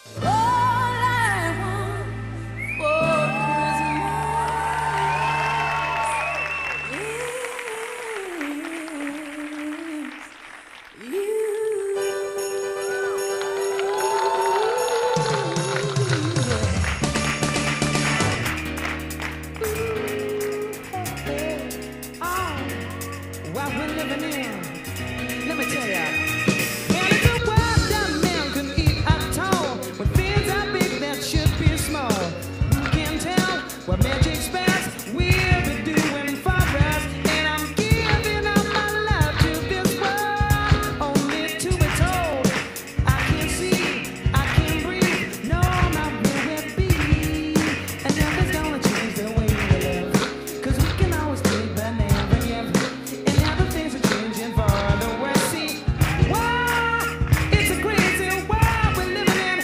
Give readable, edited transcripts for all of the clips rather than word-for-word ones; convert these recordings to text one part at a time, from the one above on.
All I want for Christmas is what we're living in. Let me tell ya. And it's a world that man can eat at all. When things are big, that should be small. Who can tell what magic spells we'll be doing for us? And I'm giving up my love to this world, only to be told I can see, I can breathe, no matter where it be. And nothing's gonna change the way we live, 'cause we can always take but never give. And now the things are changing for the worse. See, wow, it's a crazy world we're living in,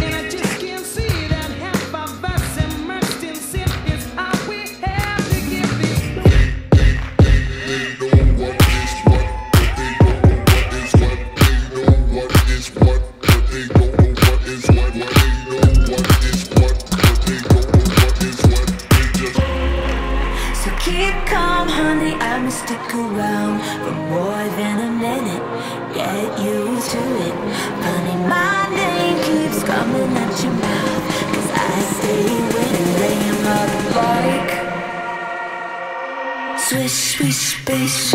and I just can't see that half of us immersed in sin is all we have to give these. So keep calm, honey, I'ma stick around for more than a minute. Get used to it. Honey, my name keeps coming at your mouth, 'cause I stay winning, laying up like swish, swish, bish.